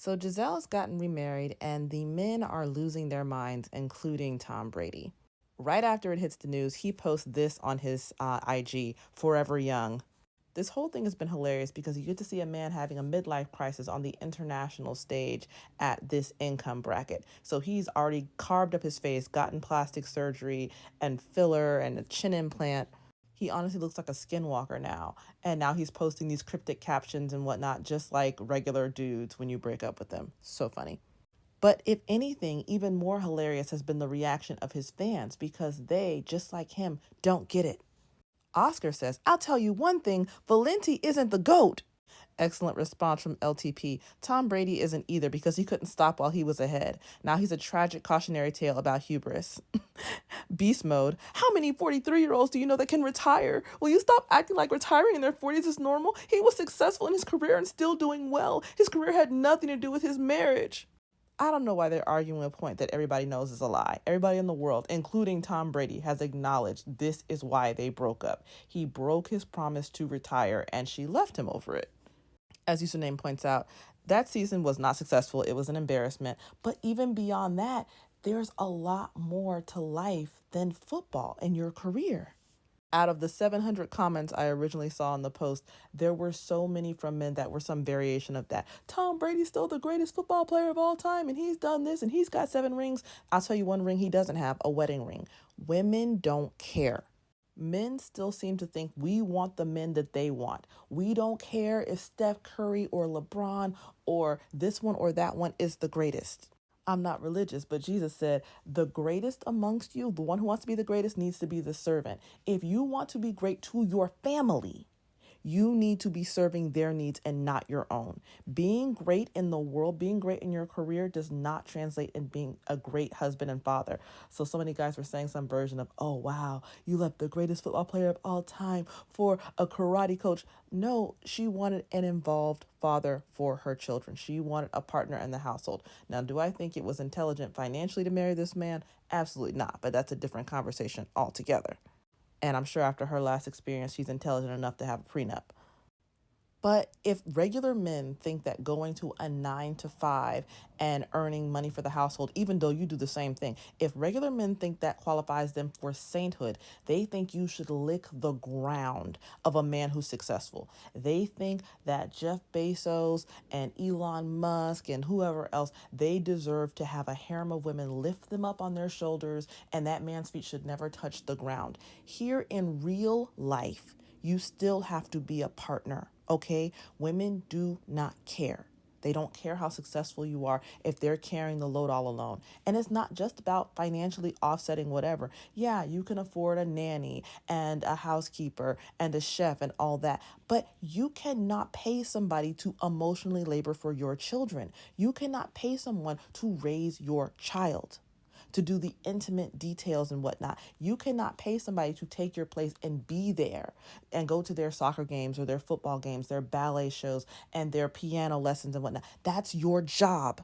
So Giselle's gotten remarried, and the men are losing their minds, including Tom Brady. Right after it hits the news, he posts this on his IG, Forever Young. This whole thing has been hilarious because you get to see a man having a midlife crisis on the international stage at this income bracket. So he's already carved up his face, gotten plastic surgery and filler and a chin implant. He honestly looks like a skinwalker now. And now he's posting these cryptic captions and whatnot, just like regular dudes when you break up with them. So funny. But if anything, even more hilarious has been the reaction of his fans because they, just like him, don't get it. Oscar says, I'll tell you one thing, Valenti isn't the GOAT. Excellent response from LTP. Tom Brady isn't either because he couldn't stop while he was ahead. Now he's a tragic cautionary tale about hubris. Beast mode. How many 43-year-olds do you know that can retire? Will you stop acting like retiring in their 40s is normal? He was successful in his career and still doing well. His career had nothing to do with his marriage. I don't know why they're arguing a point that everybody knows is a lie. Everybody in the world, including Tom Brady, has acknowledged this is why they broke up. He broke his promise to retire and she left him over it. As username points out, that season was not successful. It was an embarrassment. But even beyond that, there's a lot more to life than football in your career. Out of the 700 comments I originally saw on the post, there were so many from men that were some variation of that. Tom Brady's still the greatest football player of all time, and he's done this, and he's got 7 rings. I'll tell you one ring he doesn't have, a wedding ring. Women don't care. Men still seem to think we want the men that they want. We don't care if Steph Curry or LeBron or this one or that one is the greatest. I'm not religious, but Jesus said, the greatest amongst you, the one who wants to be the greatest, needs to be the servant. If you want to be great to your family, you need to be serving their needs and not your own. Being great in the world, being great in your career does not translate in being a great husband and father. So many guys were saying some version of, oh, wow, you left the greatest football player of all time for a karate coach. No, she wanted an involved father for her children. She wanted a partner in the household. Now, do I think it was intelligent financially to marry this man? Absolutely not. But that's a different conversation altogether. And I'm sure after her last experience, she's intelligent enough to have a prenup. But if regular men think that going to a 9 to 5 and earning money for the household, even though you do the same thing, if regular men think that qualifies them for sainthood, they think you should lick the ground of a man who's successful. They think that Jeff Bezos and Elon Musk and whoever else, they deserve to have a harem of women lift them up on their shoulders, and that man's feet should never touch the ground. Here in real life, you still have to be a partner, okay? Women do not care. They don't care how successful you are if they're carrying the load all alone. And it's not just about financially offsetting whatever. Yeah, you can afford a nanny and a housekeeper and a chef and all that, but you cannot pay somebody to emotionally labor for your children. You cannot pay someone to raise your child, to do the intimate details and whatnot. You cannot pay somebody to take your place and be there and go to their soccer games or their football games, their ballet shows and their piano lessons and whatnot. That's your job.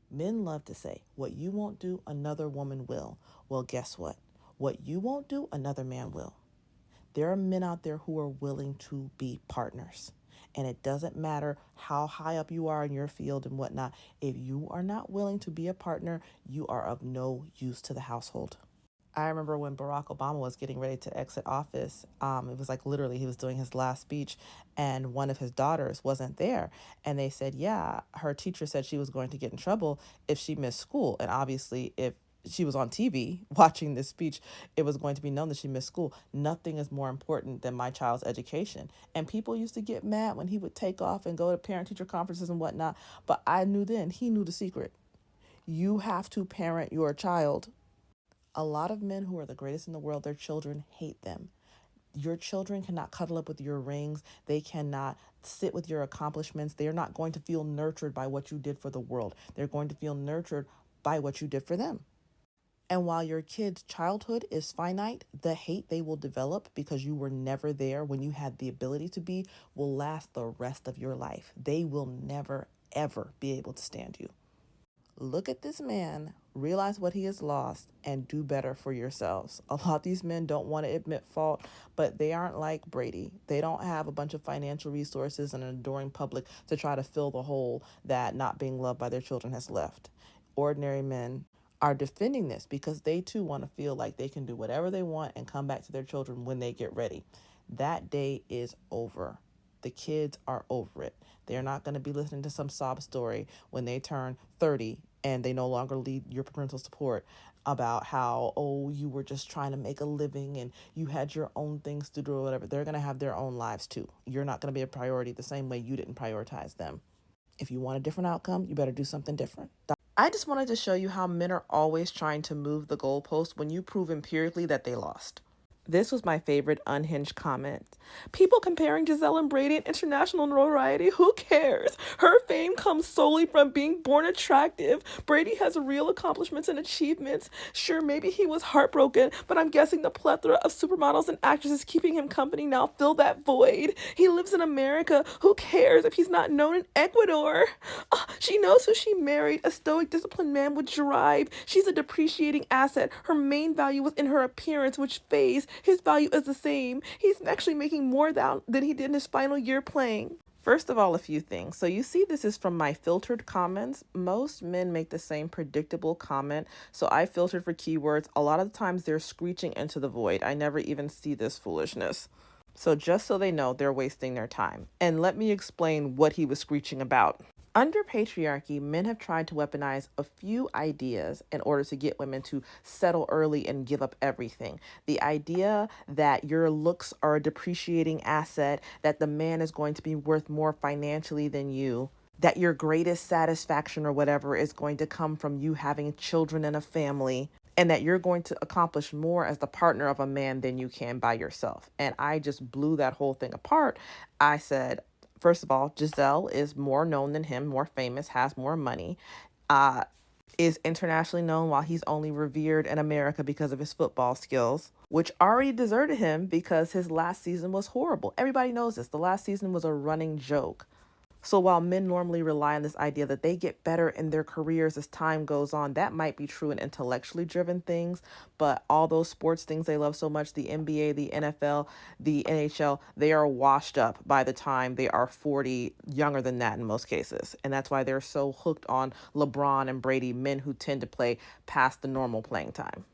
Men love to say, what you won't do, another woman will. Well, guess what? What you won't do, another man will. There are men out there who are willing to be partners. And it doesn't matter how high up you are in your field and whatnot. If you are not willing to be a partner, you are of no use to the household. I remember when Barack Obama was getting ready to exit office, it was like literally he was doing his last speech and one of his daughters wasn't there. And they said, yeah, her teacher said she was going to get in trouble if she missed school. And obviously, if she was on TV watching this speech, it was going to be known that she missed school. Nothing is more important than my child's education. And people used to get mad when he would take off and go to parent-teacher conferences and whatnot. But I knew then, he knew the secret. You have to parent your child. A lot of men who are the greatest in the world, their children hate them. Your children cannot cuddle up with your rings. They cannot sit with your accomplishments. They are not going to feel nurtured by what you did for the world. They're going to feel nurtured by what you did for them. And while your kid's childhood is finite, the hate they will develop because you were never there when you had the ability to be will last the rest of your life. They will never, ever be able to stand you. Look at this man, realize what he has lost, and do better for yourselves. A lot of these men don't want to admit fault, but they aren't like Brady. They don't have a bunch of financial resources and an adoring public to try to fill the hole that not being loved by their children has left. Ordinary men are defending this because they too want to feel like they can do whatever they want and come back to their children when they get ready. That day is over. The kids are over it. They're not going to be listening to some sob story when they turn 30 and they no longer need your parental support about how, oh, you were just trying to make a living and you had your own things to do or whatever. They're going to have their own lives too. You're not going to be a priority the same way you didn't prioritize them. If you want a different outcome, you better do something different. I just wanted to show you how men are always trying to move the goalpost when you prove empirically that they lost. This was my favorite unhinged comment. People comparing Gisele and Brady in international notoriety, who cares? Her fame comes solely from being born attractive. Brady has real accomplishments and achievements. Sure, maybe he was heartbroken, but I'm guessing the plethora of supermodels and actresses keeping him company now fill that void. He lives in America. Who cares if he's not known in Ecuador? She knows who she married, a stoic, disciplined man with drive. She's a depreciating asset. Her main value was in her appearance, which fades. His value is the same. He's actually making more than he did in his final year playing. First of all, a few things. So you see this is from my filtered comments. Most men make the same predictable comment. So I filtered for keywords. A lot of the times they're screeching into the void. I never even see this foolishness. So just so they know, they're wasting their time. And let me explain what he was screeching about. Under patriarchy, men have tried to weaponize a few ideas in order to get women to settle early and give up everything. The idea that your looks are a depreciating asset, that the man is going to be worth more financially than you, that your greatest satisfaction or whatever is going to come from you having children and a family, and that you're going to accomplish more as the partner of a man than you can by yourself. And I just blew that whole thing apart. I said, first of all, Gisele is more known than him, more famous, has more money, is internationally known while he's only revered in America because of his football skills, which already deserted him because his last season was horrible. Everybody knows this. The last season was a running joke. So while men normally rely on this idea that they get better in their careers as time goes on, that might be true in intellectually driven things, but all those sports things they love so much, the NBA, the NFL, the NHL, they are washed up by the time they are 40, younger than that in most cases. And that's why they're so hooked on LeBron and Brady, men who tend to play past the normal playing time.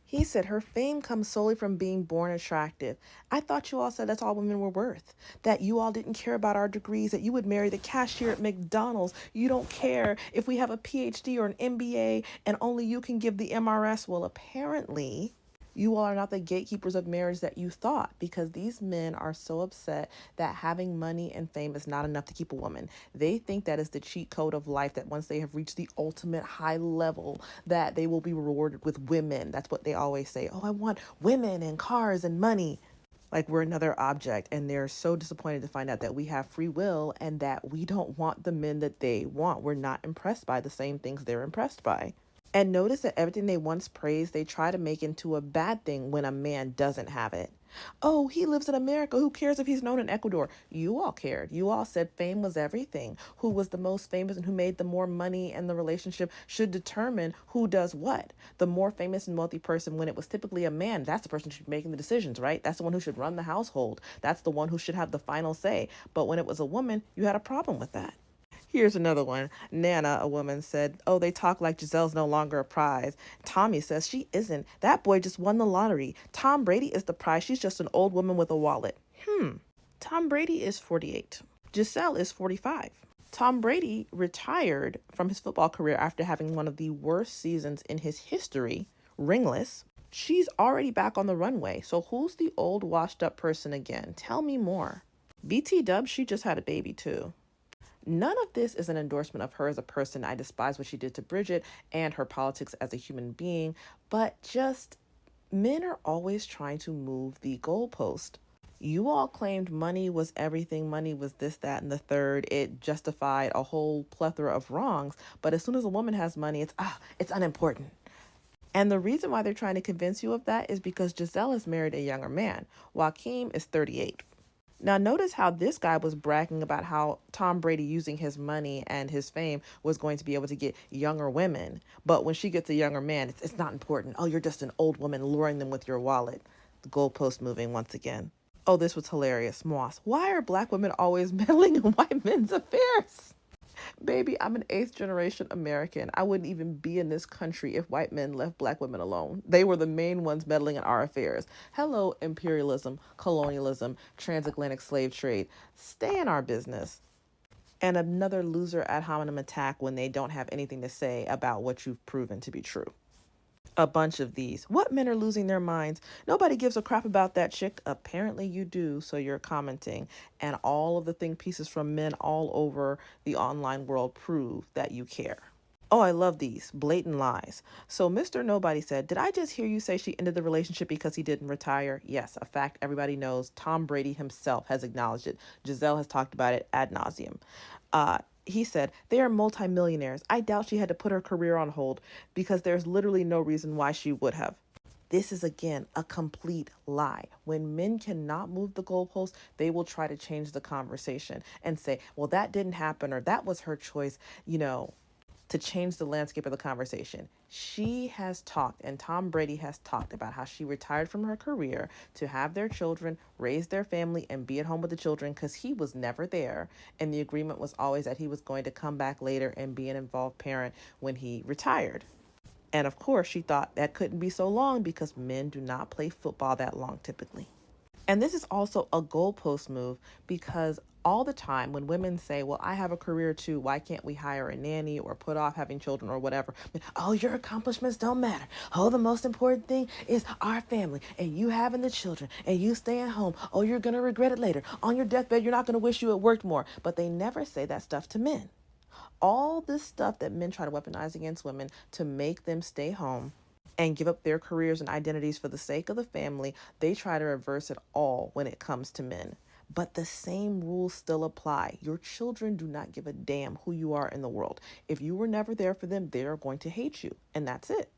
He said her fame comes solely from being born attractive. I thought you all said that's all women were worth. That you all didn't care about our degrees, that you would marry the cashier at McDonald's. You don't care if we have a PhD or an MBA and only you can give the MRS. Well, apparently, you all are not the gatekeepers of marriage that you thought, because these men are so upset that having money and fame is not enough to keep a woman. They think that is the cheat code of life, that once they have reached the ultimate high level, that they will be rewarded with women. That's what they always say. Oh, I want women and cars and money. Like we're another object. And they're so disappointed to find out that we have free will and that we don't want the men that they want. We're not impressed by the same things they're impressed by. And notice that everything they once praised, they try to make into a bad thing when a man doesn't have it. Oh, he lives in America. Who cares if he's known in Ecuador? You all cared. You all said fame was everything. Who was the most famous and who made the more money, and the relationship should determine who does what. The more famous and wealthy person, when it was typically a man, that's the person who should be making the decisions, right? That's the one who should run the household. That's the one who should have the final say. But when it was a woman, you had a problem with that. Here's another one. Nana, a woman, said, oh, they talk like Gisele's no longer a prize. Tommy says she isn't. That boy just won the lottery. Tom Brady is the prize. She's just an old woman with a wallet. Tom Brady is 48. Gisele is 45. Tom Brady retired from his football career after having one of the worst seasons in his history, ringless. She's already back on the runway. So who's the old washed up person again? Tell me more. BT Dub, she just had a baby too. None of this is an endorsement of her as a person. I despise what she did to Bridget and her politics as a human being, but just men are always trying to move the goalpost. You all claimed money was everything, money was this, that, and the third. It justified a whole plethora of wrongs, but as soon as a woman has money, it's unimportant. And the reason why they're trying to convince you of that is because Gisele has married a younger man. Joaquin is 38. Now, notice how this guy was bragging about how Tom Brady, using his money and his fame, was going to be able to get younger women. But when she gets a younger man, it's not important. Oh, you're just an old woman luring them with your wallet. The goalpost moving once again. Oh, this was hilarious. Moss, why are black women always meddling in white men's affairs? Baby, I'm an eighth generation American. I wouldn't even be in this country if white men left black women alone. They were the main ones meddling in our affairs. Hello, imperialism, colonialism, transatlantic slave trade. Stay in our business. And another loser ad hominem attack when they don't have anything to say about what you've proven to be true. A bunch of these. What men are losing their minds? Nobody gives a crap about that chick. Apparently you do, so you're commenting. And all of the think pieces from men all over the online world prove that you care. Oh, I love these. Blatant lies. So Mr. Nobody said, did I just hear you say she ended the relationship because he didn't retire? Yes, a fact everybody knows. Tom Brady himself has acknowledged it. Gisele has talked about it ad nauseum. He said, they are multimillionaires. I doubt she had to put her career on hold because there's literally no reason why she would have. This is, again, a complete lie. When men cannot move the goalposts, they will try to change the conversation and say, well, that didn't happen or that was her choice, to change the landscape of the conversation. She has talked, and Tom Brady has talked about how she retired from her career to have their children, raise their family, and be at home with the children because he was never there. And the agreement was always that he was going to come back later and be an involved parent when he retired. And of course, she thought that couldn't be so long because men do not play football that long typically. And this is also a goalpost move because all the time when women say, well, I have a career too, why can't we hire a nanny or put off having children or whatever? Oh, your accomplishments don't matter. Oh, the most important thing is our family and you having the children and you staying home. Oh, you're going to regret it later. On your deathbed, you're not going to wish you had worked more. But they never say that stuff to men. All this stuff that men try to weaponize against women to make them stay home and give up their careers and identities for the sake of the family, they try to reverse it all when it comes to men. But the same rules still apply. Your children do not give a damn who you are in the world. If you were never there for them, they are going to hate you. And that's it.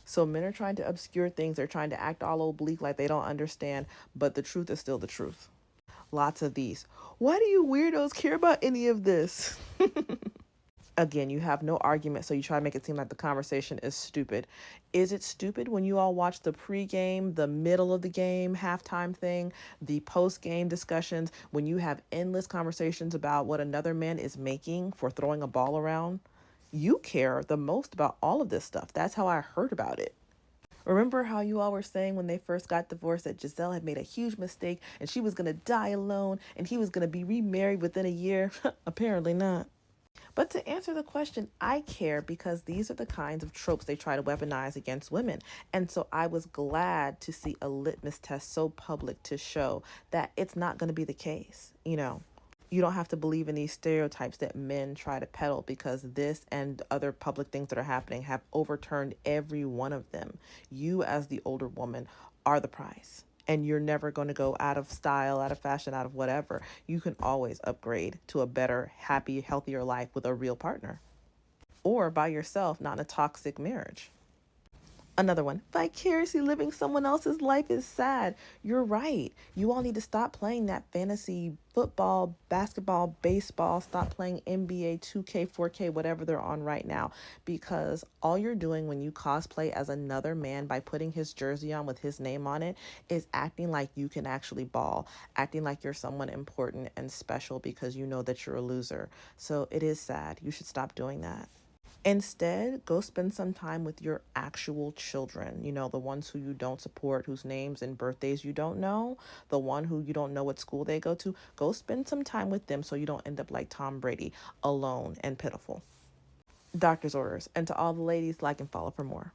So men are trying to obscure things. They're trying to act all oblique like they don't understand. But the truth is still the truth. Lots of these. Why do you weirdos care about any of this? Again, you have no argument, so you try to make it seem like the conversation is stupid. Is it stupid when you all watch the pregame, the middle of the game, halftime thing, the post-game discussions, when you have endless conversations about what another man is making for throwing a ball around? You care the most about all of this stuff. That's how I heard about it. Remember how you all were saying when they first got divorced that Gisele had made a huge mistake and she was going to die alone and he was going to be remarried within a year? Apparently not. But to answer the question, I care because these are the kinds of tropes they try to weaponize against women. And so I was glad to see a litmus test so public to show that it's not going to be the case. You don't have to believe in these stereotypes that men try to peddle because this and other public things that are happening have overturned every one of them. You, as the older woman, are the prize. And you're never going to go out of style, out of fashion, out of whatever. You can always upgrade to a better, happy, healthier life with a real partner. Or by yourself, not in a toxic marriage. Another one, vicariously living someone else's life is sad. You're right. You all need to stop playing that fantasy football, basketball, baseball. Stop playing NBA 2K, 4K, whatever they're on right now. Because all you're doing when you cosplay as another man by putting his jersey on with his name on it is acting like you can actually ball. Acting like you're someone important and special because you know that you're a loser. So it is sad. You should stop doing that. Instead, go spend some time with your actual children, the ones who you don't support, whose names and birthdays you don't know, the one who you don't know what school they go to. Go spend some time with them so you don't end up like Tom Brady, alone and pitiful. Doctor's orders. And to all the ladies, like and follow for more.